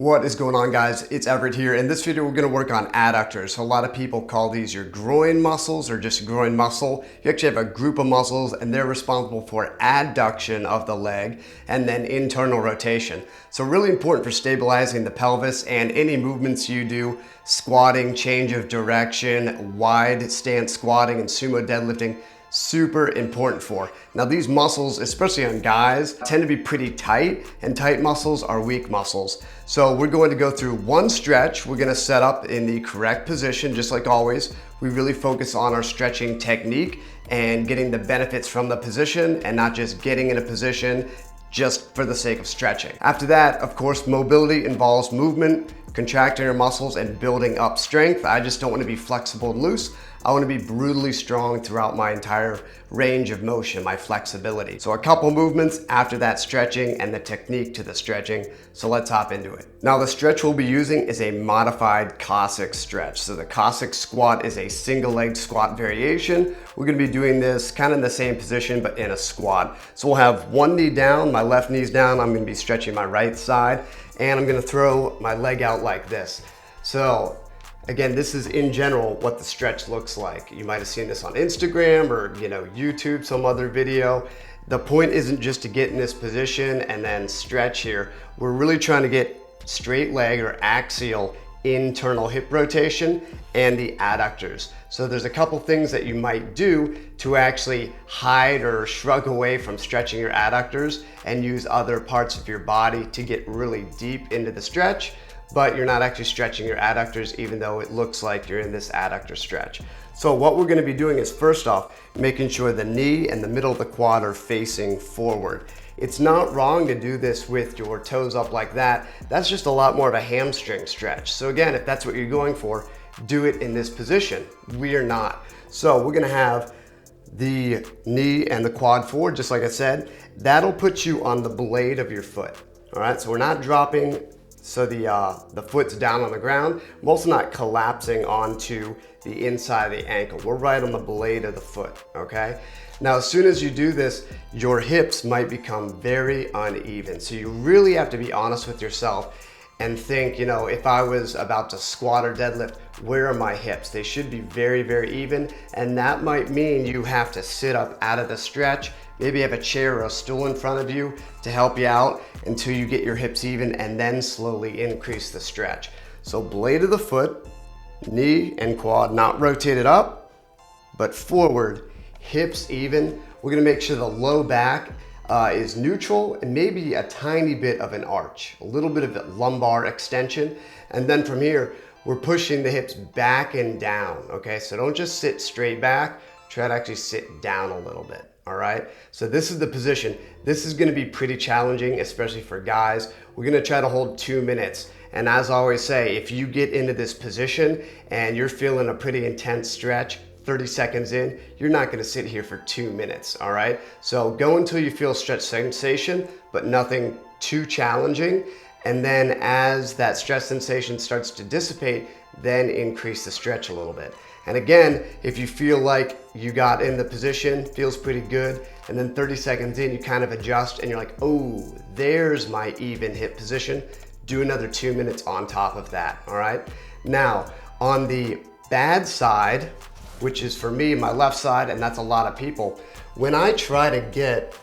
What is going on, guys? It's Everett here. In this video, we're going to work on adductors. So a lot of people call these your groin muscles or just groin muscle. You actually have a group of muscles and they're responsible for adduction of the leg and then internal rotation. So really important for stabilizing the pelvis and any movements you do, squatting, change of direction, wide stance squatting and sumo deadlifting, super important for. Now these muscles, especially on guys, tend to be pretty tight, and tight muscles are weak muscles. So we're going to go through one stretch. We're going to set up in the correct position, just like always. We really focus on our stretching technique and getting the benefits from the position and not just getting in a position just for the sake of stretching. After that, of course, mobility involves movement, contracting your muscles and building up strength. I just don't want to be flexible and loose. I want to be brutally strong throughout my entire range of motion, my flexibility. So a couple movements after that stretching and the technique to the stretching. So let's hop into it. Now the stretch we'll be using is a modified cossack stretch. So the cossack squat is a single leg squat variation. We're going to be doing this kind of in the same position, but in a squat. So we'll have one knee down, my left knee's down. I'm going to be stretching my right side and I'm going to throw my leg out like this. So again, this is in general what the stretch looks like. You might have seen this on Instagram or YouTube, some other video. The point isn't just to get in this position and then stretch here. We're really trying to get straight leg or axial internal hip rotation and the adductors. So there's a couple things that you might do to actually hide or shrug away from stretching your adductors and use other parts of your body to get really deep into the stretch, but you're not actually stretching your adductors even though it looks like you're in this adductor stretch. So what we're going to be doing is, first off, making sure the knee and the middle of the quad are facing forward. It's not wrong to do this with your toes up like that. That's just a lot more of a hamstring stretch. So again, if that's what you're going for, do it in this position. We are not. So we're going to have the knee and the quad forward, just like I said. That'll put you on the blade of your foot. All right, so we're not dropping so the foot's down on the ground. We're also not collapsing onto the inside of the ankle. We're right on the blade of the foot, okay? Now, as soon as you do this, your hips might become very uneven. So you really have to be honest with yourself and think, if I was about to squat or deadlift, where are my hips? They should be very, very even. And that might mean you have to sit up out of the stretch. Maybe have a chair or a stool in front of you to help you out until you get your hips even, and then slowly increase the stretch. So blade of the foot, knee and quad not rotated up, but forward, hips even. We're gonna make sure the low back is neutral and maybe a tiny bit of an arch, a little bit of a lumbar extension. And then from here, we're pushing the hips back and down, okay? So don't just sit straight back, try to actually sit down a little bit. All right, so this is the position. This is gonna be pretty challenging, especially for guys. We're gonna try to hold 2 minutes. And as I always say, if you get into this position and you're feeling a pretty intense stretch, 30 seconds in, you're not gonna sit here for 2 minutes, all right? So go until you feel stretch sensation, but nothing too challenging. And then as that stretch sensation starts to dissipate, then increase the stretch a little bit. And again, if you feel like you got in the position, feels pretty good, and then 30 seconds in, you kind of adjust and you're like, oh, there's my even hip position, do another 2 minutes on top of that, all right? Now, on the bad side, which is for me, my left side, and that's a lot of people, when I try to get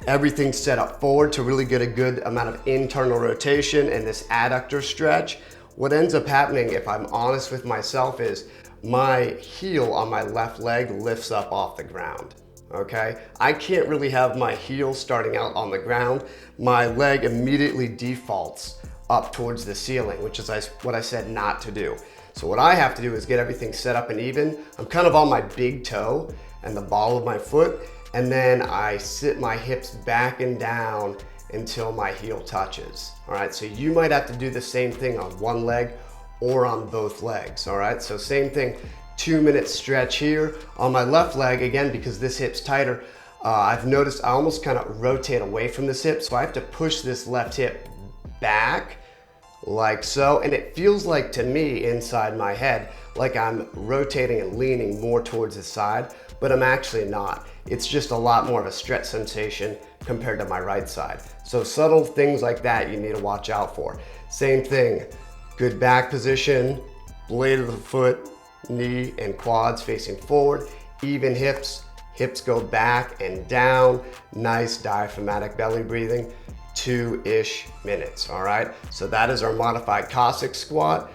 everything set up forward to really get a good amount of internal rotation and this adductor stretch, what ends up happening, if I'm honest with myself, is my heel on my left leg lifts up off the ground, okay? I can't really have my heel starting out on the ground. My leg immediately defaults up towards the ceiling, which is what I said not to do. So what I have to do is get everything set up and even. I'm kind of on my big toe and the ball of my foot, and then I sit my hips back and down until my heel touches. All right, so you might have to do the same thing on one leg or on both legs. All right, so same thing, 2 minute stretch here. On my left leg, again, because this hip's tighter, I've noticed I almost kind of rotate away from this hip, so I have to push this left hip back like so. And it feels like to me inside my head, like I'm rotating and leaning more towards the side, but I'm actually not. It's just a lot more of a stretch sensation compared to my right side. So subtle things like that you need to watch out for. Same thing, good back position, blade of the foot, knee and quads facing forward, even hips, hips go back and down, nice diaphragmatic belly breathing, 2-ish minutes, all right? So that is our modified cossack squat.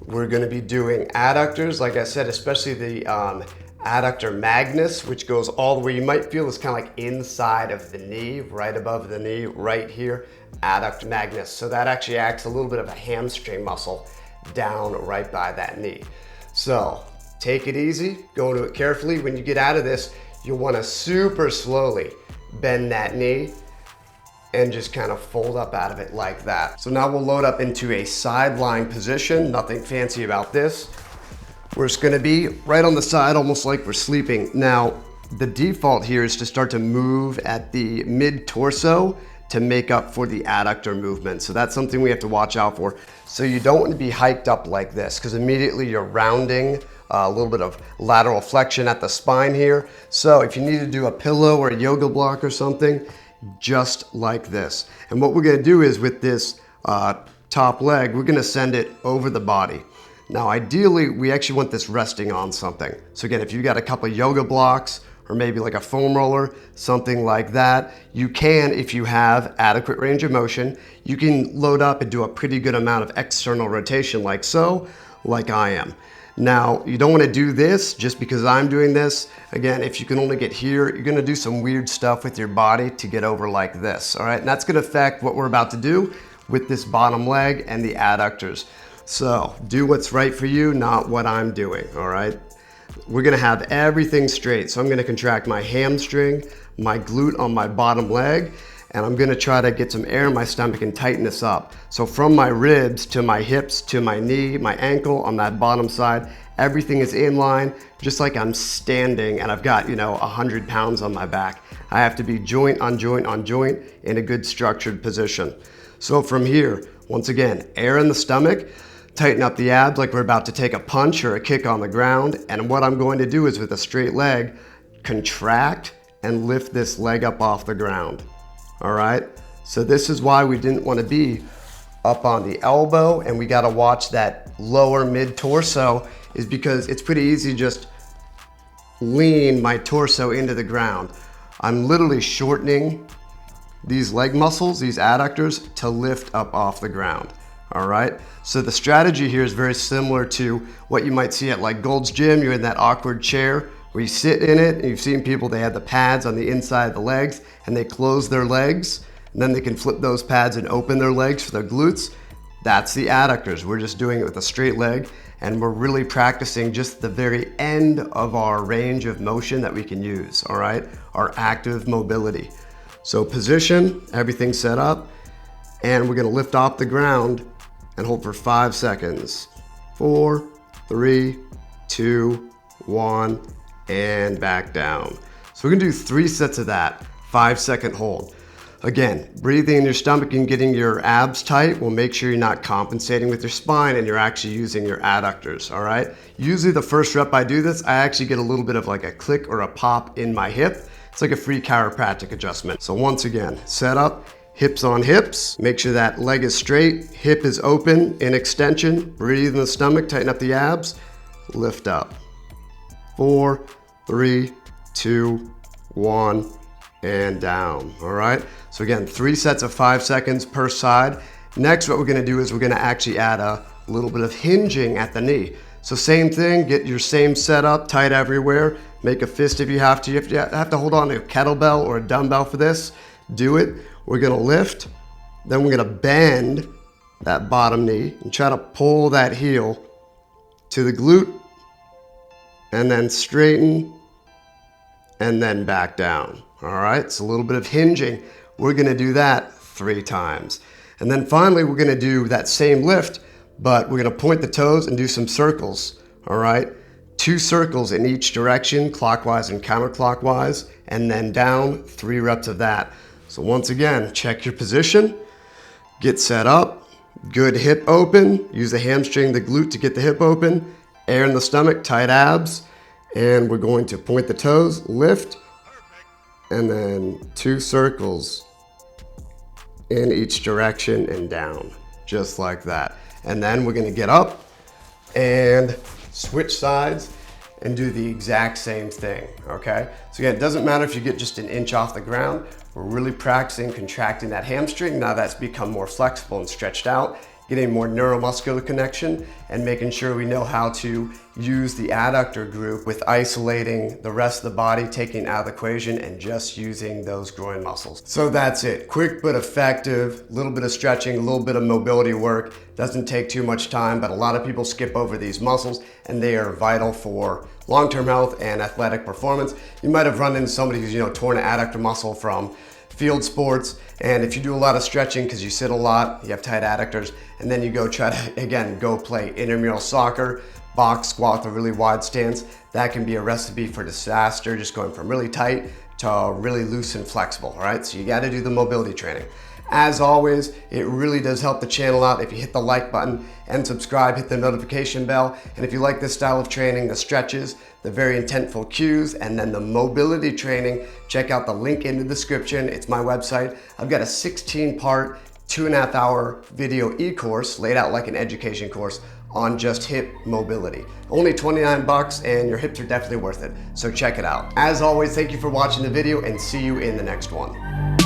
We're gonna be doing adductors, like I said, especially the adductor magnus, which goes all the way, you might feel it's kind of like inside of the knee, right above the knee, right here, adductor magnus. So that actually acts a little bit of a hamstring muscle down right by that knee. So take it easy, go into it carefully. When you get out of this, you'll want to super slowly bend that knee and just kind of fold up out of it like that. So now we'll load up into a sideline position, nothing fancy about this. We're just gonna be right on the side, almost like we're sleeping. Now, the default here is to start to move at the mid-torso to make up for the adductor movement. So that's something we have to watch out for. So you don't want to be hiked up like this because immediately you're rounding a little bit of lateral flexion at the spine here. So if you need to do a pillow or a yoga block or something, just like this. And what we're gonna do is with this top leg, we're gonna send it over the body. Now, ideally, we actually want this resting on something. So again, if you've got a couple of yoga blocks or maybe like a foam roller, something like that, you can, if you have adequate range of motion, you can load up and do a pretty good amount of external rotation like so, like I am. Now, you don't want to do this just because I'm doing this. Again, if you can only get here, you're going to do some weird stuff with your body to get over like this, all right? And that's going to affect what we're about to do with this bottom leg and the adductors. So do what's right for you, not what I'm doing, all right? We're gonna have everything straight. So I'm gonna contract my hamstring, my glute on my bottom leg, and I'm gonna try to get some air in my stomach and tighten this up. So from my ribs to my hips to my knee, my ankle on that bottom side, everything is in line, just like I'm standing and I've got, 100 pounds on my back. I have to be joint on joint on joint in a good structured position. So from here, once again, air in the stomach, tighten up the abs like we're about to take a punch or a kick on the ground. And what I'm going to do is with a straight leg, contract and lift this leg up off the ground. All right. So this is why we didn't want to be up on the elbow, and we got to watch that lower mid torso, is because it's pretty easy to just lean my torso into the ground. I'm literally shortening these leg muscles, these adductors, to lift up off the ground. All right, so the strategy here is very similar to what you might see at like Gold's Gym. You're in that awkward chair where you sit in it, and you've seen people, they have the pads on the inside of the legs and they close their legs, and then they can flip those pads and open their legs for their glutes. That's the adductors. We're just doing it with a straight leg, and we're really practicing just the very end of our range of motion that we can use, all right? Our active mobility. So position, everything set up, and we're gonna lift off the ground and hold for 5 seconds. 4, 3, 2, 1, and back down. So we're gonna do 3 sets of that, 5-second hold. Again, breathing in your stomach and getting your abs tight will make sure you're not compensating with your spine and you're actually using your adductors, all right? Usually the first rep I do this, I actually get a little bit of like a click or a pop in my hip. It's like a free chiropractic adjustment. So once again, set up, hips on hips, make sure that leg is straight, hip is open in extension, breathe in the stomach, tighten up the abs, lift up. 4, 3, 2, 1, and down, all right? So again, 3 sets of 5 seconds per side. Next, what we're gonna do is we're gonna actually add a little bit of hinging at the knee. So same thing, get your same setup, tight everywhere, make a fist if you have to. You have to hold on to a kettlebell or a dumbbell for this, do it. We're gonna lift, then we're gonna bend that bottom knee and try to pull that heel to the glute, and then straighten, and then back down. All right, it's a little bit of hinging. We're gonna do that 3 times. And then finally, we're gonna do that same lift, but we're gonna point the toes and do some circles, all right? 2 circles in each direction, clockwise and counterclockwise, and then down, 3 reps of that. So once again, check your position, get set up, Good hip open. Use the hamstring, the glute to get the hip open. Air in the stomach, tight abs. And we're going to point the toes, lift, and then 2 circles in each direction and down, just like that. And then we're gonna get up and switch sides and do the exact same thing, okay? So again, it doesn't matter if you get just an inch off the ground. We're really practicing contracting that hamstring. Now that's become more flexible and stretched out, getting more neuromuscular connection and making sure we know how to use the adductor group with isolating the rest of the body, taking out of the equation and just using those groin muscles. So that's it, quick but effective, a little bit of stretching, a little bit of mobility work. Doesn't take too much time, but a lot of people skip over these muscles and they are vital for long-term health and athletic performance. You might have run into somebody who's torn an adductor muscle from field sports, and if you do a lot of stretching because you sit a lot, you have tight adductors, and then you go try to, again, go play intramural soccer, box squat with a really wide stance, that can be a recipe for disaster, just going from really tight to really loose and flexible, all right? So you gotta do the mobility training. As always, it really does help the channel out if you hit the like button and subscribe, hit the notification bell. And if you like this style of training, the stretches, the very intentful cues, and then the mobility training, check out the link in the description. It's my website. I've got a 16-part, 2.5-hour video e-course laid out like an education course on just hip mobility. Only 29 bucks and your hips are definitely worth it. So check it out. As always, thank you for watching the video and see you in the next one.